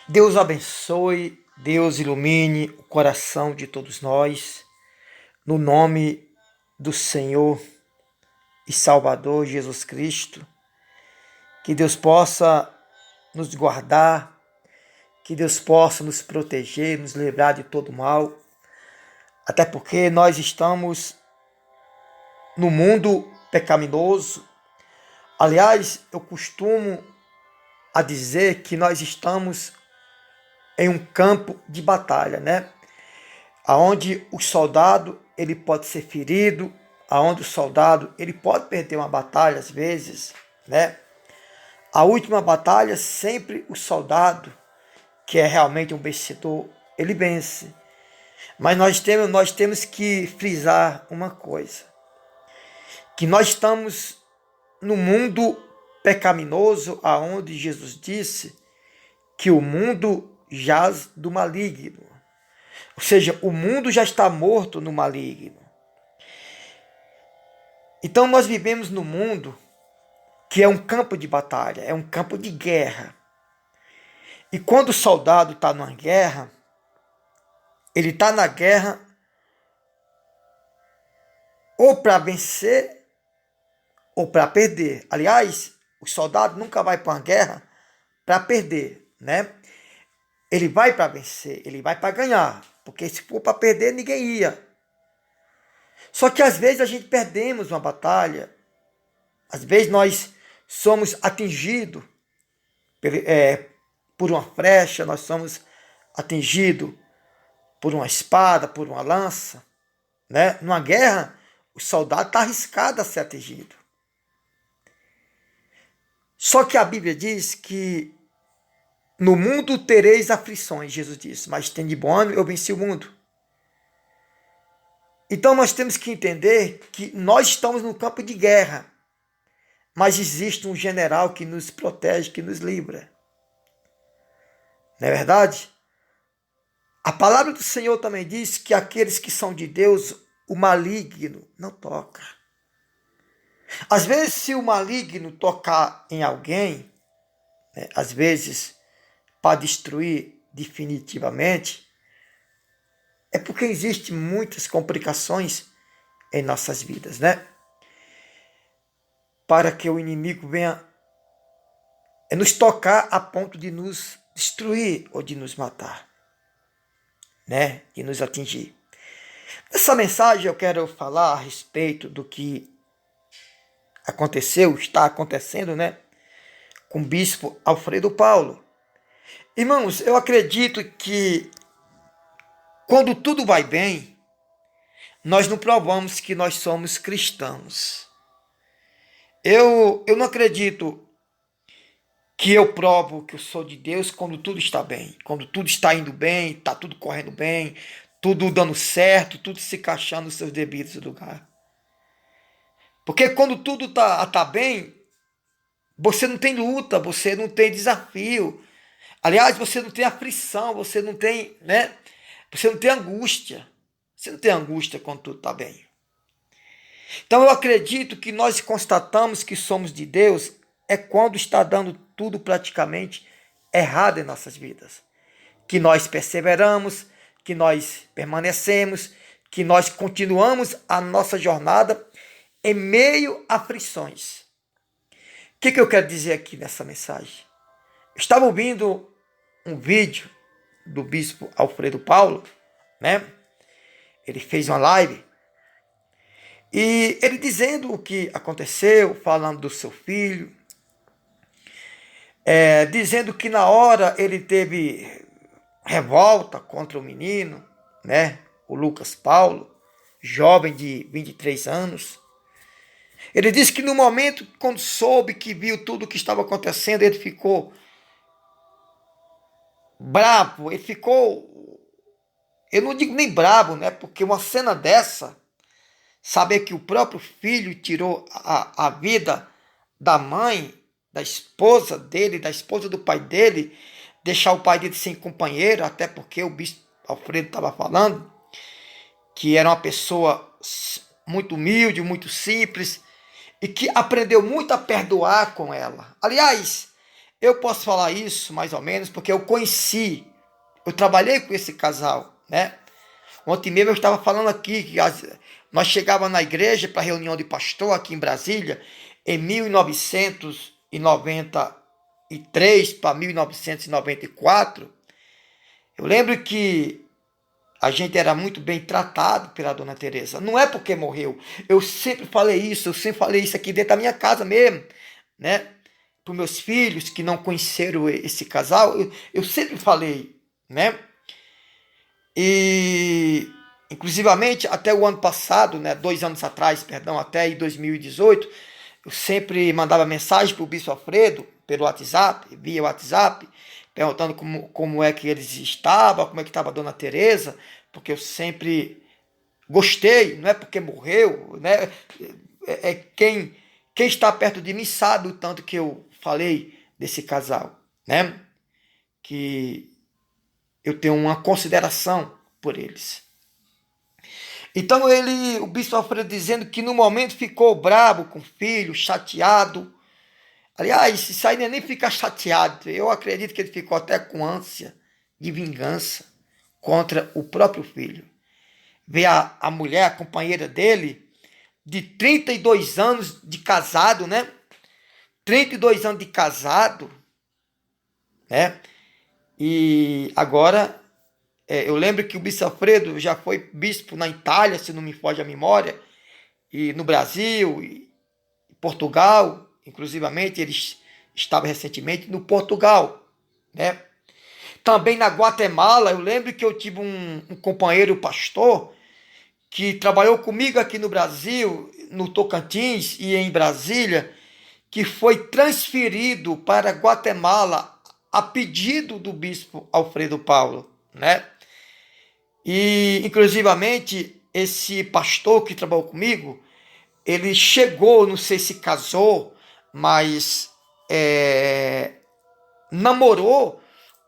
Deus abençoe, Deus ilumine o coração de todos nós, no nome do Senhor e Salvador Jesus Cristo. Que Deus possa nos guardar, que Deus possa nos proteger, nos livrar de todo mal, até porque nós estamos no mundo pecaminoso. Aliás, eu costumo a dizer que nós estamos em um campo de batalha, né? Aonde o soldado ele pode ser ferido, aonde o soldado ele pode perder uma batalha às vezes, né? A última batalha sempre o soldado, que é realmente um vencedor, ele vence. Mas nós temos que frisar uma coisa, que nós estamos no mundo pecaminoso, aonde Jesus disse que o mundo jaz do maligno. Ou seja, o mundo já está morto no maligno. Então nós vivemos no mundo que é um campo de batalha, é um campo de guerra. E quando o soldado está numa guerra, ele está na guerra ou para vencer ou para perder. Aliás, o soldado nunca vai para uma guerra para perder, né? Ele vai para vencer, ele vai para ganhar, porque se for para perder, ninguém ia. Só que às vezes a gente perdemos uma batalha, às vezes nós somos atingidos por uma flecha, nós somos atingidos por uma espada, por uma lança, né? Numa guerra, o soldado está arriscado a ser atingido. Só que a Bíblia diz que no mundo tereis aflições, Jesus disse, mas tem de bom ânimo, eu venci o mundo. Então nós temos que entender que nós estamos no campo de guerra, mas existe um general que nos protege, que nos livra. Não é verdade? A palavra do Senhor também diz que aqueles que são de Deus, o maligno não toca. Às vezes, se o maligno tocar em alguém, né, às vezes para destruir definitivamente, é porque existem muitas complicações em nossas vidas, né? Para que o inimigo venha nos tocar a ponto de nos destruir ou de nos matar, né? De nos atingir. Nessa mensagem eu quero falar a respeito do que aconteceu, está acontecendo, né? Com o bispo Alfredo Paulo. Irmãos, eu acredito que quando tudo vai bem, nós não provamos que nós somos cristãos. Eu não acredito que eu provo que eu sou de Deus quando tudo está bem, quando tudo está indo bem, está tudo correndo bem, tudo dando certo, tudo se encaixando nos seus devidos lugares. Porque quando tudo está bem, você não tem luta, você não tem desafio. Aliás, você não tem aflição, você não tem, né? Você não tem angústia. Você não tem angústia quando tudo está bem. Então eu acredito que nós constatamos que somos de Deus é quando está dando tudo praticamente errado em nossas vidas. Que nós perseveramos, que nós permanecemos, que nós continuamos a nossa jornada em meio a aflições. O que eu quero dizer aqui nessa mensagem? Eu estava ouvindo um vídeo do bispo Alfredo Paulo, né? Ele fez uma live e ele dizendo o que aconteceu, falando do seu filho, dizendo que na hora ele teve revolta contra o menino, né? O Lucas Paulo, jovem de 23 anos. Ele disse que no momento, quando soube, que viu tudo o que estava acontecendo, ele ficou bravo, ele ficou, eu não digo nem bravo, né? Porque uma cena dessa, saber que o próprio filho tirou a vida da mãe, da esposa dele, da esposa do pai dele, deixar o pai dele sem companheiro, até porque o bispo Alfredo estava falando que era uma pessoa muito humilde, muito simples, e que aprendeu muito a perdoar com ela. Aliás, Eu posso falar isso mais ou menos porque eu trabalhei com esse casal, né? Ontem mesmo eu estava falando aqui que nós chegávamos na igreja para reunião de pastor aqui em Brasília em 1993 para 1994. Eu lembro que a gente era muito bem tratado pela Dona Teresa. Não é porque morreu. Eu sempre falei isso aqui dentro da minha casa mesmo, né? Para os meus filhos que não conheceram esse casal, eu sempre falei, né? E inclusivamente até o ano passado, né, 2 anos atrás, perdão, até em 2018, eu sempre mandava mensagem para o Bispo Alfredo pelo WhatsApp, via WhatsApp, perguntando como é que eles estavam, como é que estava a Dona Teresa, porque eu sempre gostei, não é porque morreu, né? Quem está perto de mim sabe o tanto que eu falei desse casal, né? Que eu tenho uma consideração por eles. Então o bispo Alfredo dizendo que no momento ficou bravo com o filho, chateado. Aliás, isso aí não é nem ficar chateado. Eu acredito que ele ficou até com ânsia de vingança contra o próprio filho. Ver a mulher, a companheira dele, de 32 anos de casado, né? 32 anos de casado, né? E agora, eu lembro que o bispo Alfredo já foi bispo na Itália, se não me foge a memória, e no Brasil, e Portugal, inclusivamente, ele estava recentemente no Portugal, né? Também na Guatemala, eu lembro que eu tive um companheiro pastor que trabalhou comigo aqui no Brasil, no Tocantins e em Brasília, que foi transferido para Guatemala a pedido do bispo Alfredo Paulo, né? E, inclusivamente, esse pastor que trabalhou comigo, ele chegou, não sei se casou, mas namorou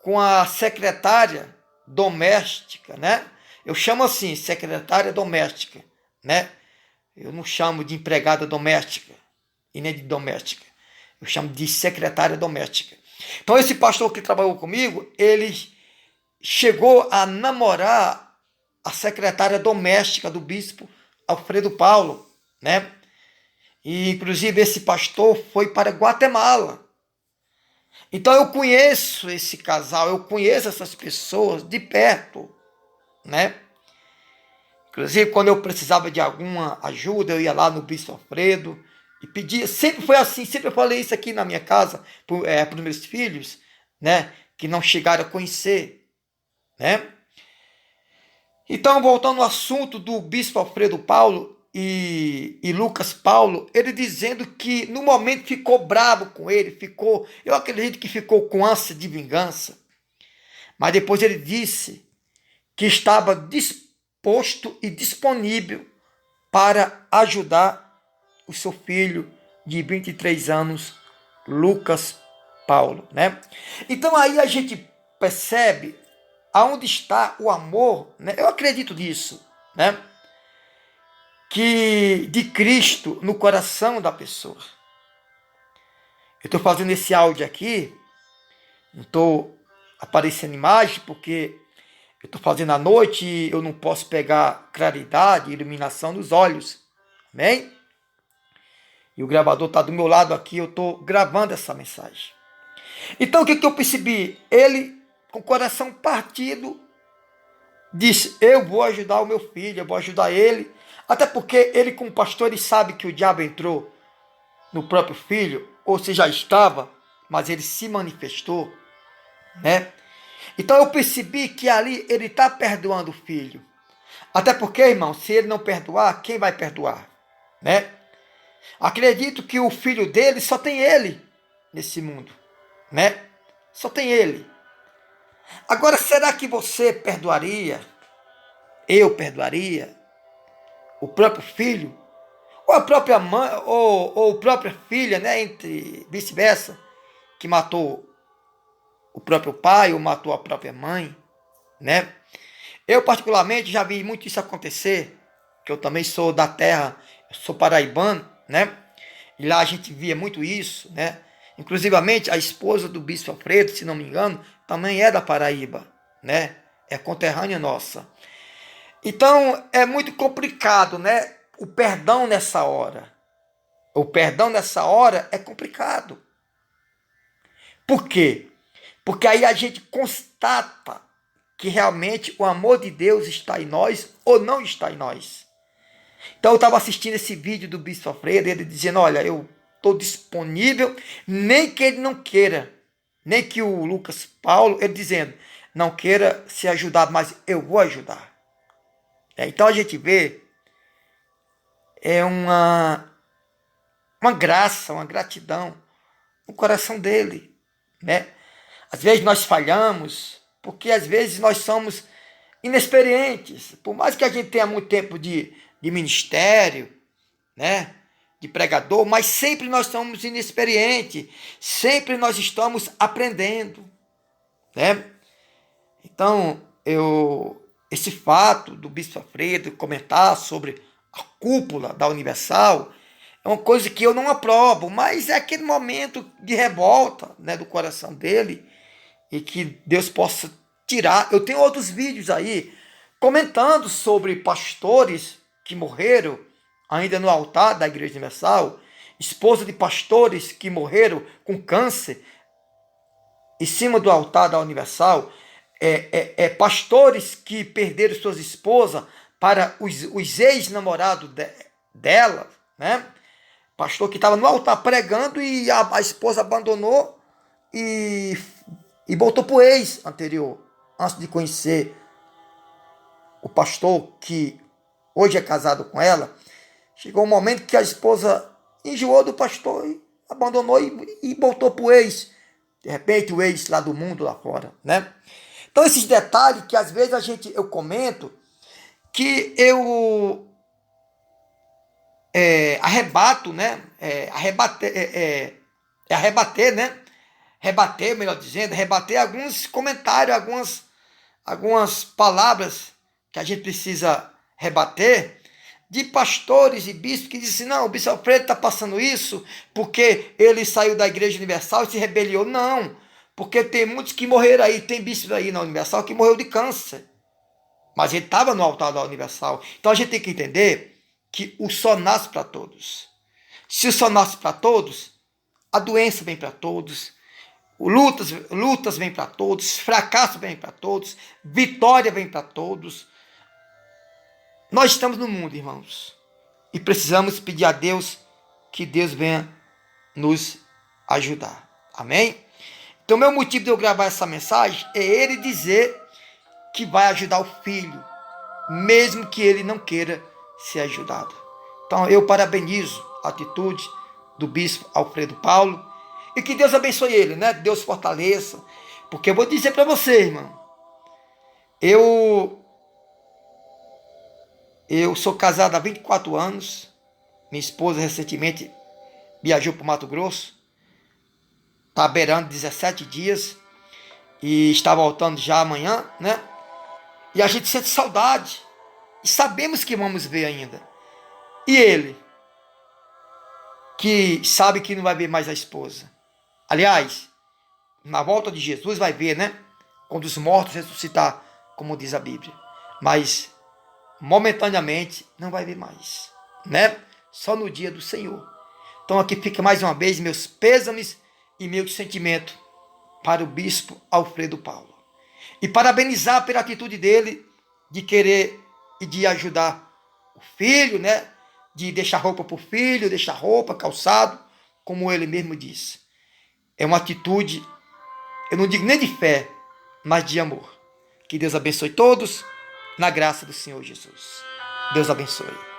com a secretária doméstica, né? Eu chamo assim, secretária doméstica, né? Eu não chamo de empregada doméstica e nem de doméstica. Eu chamo de secretária doméstica. Então, esse pastor que trabalhou comigo, ele chegou a namorar a secretária doméstica do bispo Alfredo Paulo, né? E, inclusive, esse pastor foi para Guatemala. Então, eu conheço esse casal, eu conheço essas pessoas de perto, né? Inclusive, quando eu precisava de alguma ajuda, eu ia lá no bispo Alfredo e pedia. Sempre foi assim, sempre eu falei isso aqui na minha casa, para os meus filhos, né? Que não chegaram a conhecer, né? Então, voltando ao assunto do bispo Alfredo Paulo e Lucas Paulo, ele dizendo que no momento ficou bravo com ele, eu acredito que ficou com ânsia de vingança, mas depois ele disse que estava disposto e disponível para ajudar o seu filho de 23 anos, Lucas Paulo, né? Então aí a gente percebe aonde está o amor, né? Eu acredito nisso, né? Que de Cristo no coração da pessoa. Eu estou fazendo esse áudio aqui, não estou aparecendo imagem porque eu estou fazendo à noite e eu não posso pegar claridade, iluminação dos olhos, amém? E o gravador está do meu lado aqui, eu estou gravando essa mensagem. Então o que eu percebi? Ele, com o coração partido, disse, eu vou ajudar o meu filho, eu vou ajudar ele, até porque ele como pastor, ele sabe que o diabo entrou no próprio filho, ou se já estava, mas ele se manifestou, né? Então eu percebi que ali ele está perdoando o filho, até porque, irmão, se ele não perdoar, quem vai perdoar, né? Acredito que o filho dele só tem ele nesse mundo, né? Só tem ele. Agora, será que você perdoaria? Eu perdoaria? O próprio filho? Ou a própria mãe, ou a própria filha, né? Entre vice-versa, que matou o próprio pai ou matou a própria mãe, né? Eu, particularmente, já vi muito isso acontecer, que eu também sou da terra, eu sou paraibano, né? E lá a gente via muito isso, né? Inclusivamente, a esposa do bispo Alfredo, se não me engano, também é da Paraíba, né? É conterrânea nossa. Então, é muito complicado, né? O perdão nessa hora. O perdão nessa hora é complicado. Por quê? Porque aí a gente constata que realmente o amor de Deus está em nós ou não está em nós. Então eu estava assistindo esse vídeo do Bispo Alfredo, ele dizendo, olha, eu estou disponível, nem que ele não queira, nem que o Lucas Paulo, ele dizendo, não queira ser ajudado, mas eu vou ajudar. Então a gente vê, é uma graça, uma gratidão no coração dele, né? Às vezes nós falhamos, porque às vezes nós somos inexperientes. Por mais que a gente tenha muito tempo de ministério, né? De pregador, mas sempre nós somos inexperientes. Sempre nós estamos aprendendo, né? Então, esse fato do Bispo Alfredo comentar sobre a cúpula da Universal é uma coisa que eu não aprovo, mas é aquele momento de revolta, né, do coração dele, e que Deus possa tirar. Eu tenho outros vídeos aí comentando sobre pastores que morreram ainda no altar da Igreja Universal, esposa de pastores que morreram com câncer em cima do altar da Universal, pastores que perderam suas esposas para os ex-namorados dela, né? Pastor que estava no altar pregando e a esposa abandonou e voltou para o ex anterior, antes de conhecer o pastor que hoje é casado com ela. Chegou um momento que a esposa enjoou do pastor e abandonou e voltou para o ex. De repente o ex lá do mundo, lá fora, né? Então esses detalhes que às vezes eu comento, que eu arrebato, né? Arrebater, né? Rebater, melhor dizendo, rebater alguns comentários, algumas palavras que a gente precisa rebater, de pastores e bispos que dizem, não, o bispo Alfredo está passando isso porque ele saiu da Igreja Universal e se rebeliou. Não, porque tem muitos que morreram aí, tem bispos aí na Universal que morreu de câncer, mas ele estava no altar da Universal. Então a gente tem que entender que o sol nasce para todos. Se o sol nasce para todos, a doença vem para todos, lutas vêm para todos, fracasso vem para todos, vitória vem para todos. Nós estamos no mundo, irmãos, e precisamos pedir a Deus que Deus venha nos ajudar. Amém? Então, meu motivo de eu gravar essa mensagem é ele dizer que vai ajudar o filho, mesmo que ele não queira ser ajudado. Então, eu parabenizo a atitude do bispo Alfredo Paulo e que Deus abençoe ele, né? Deus fortaleça, porque eu vou dizer para você, irmão, eu sou casado há 24 anos, minha esposa recentemente viajou para o Mato Grosso, está beirando 17 dias e está voltando já amanhã, né? E a gente sente saudade e sabemos que vamos ver ainda. E ele, que sabe que não vai ver mais a esposa. Aliás, na volta de Jesus vai ver, né? Quando os mortos ressuscitar, como diz a Bíblia. Mas momentaneamente não vai ver mais, né? Só no dia do Senhor. Então aqui fica mais uma vez meus pêsames e meu sentimento para o bispo Alfredo Paulo. E parabenizar pela atitude dele de querer e de ajudar o filho, né? De deixar roupa para o filho, deixar roupa, calçado, como ele mesmo disse. É uma atitude, eu não digo nem de fé, mas de amor. Que Deus abençoe todos, na graça do Senhor Jesus. Deus abençoe.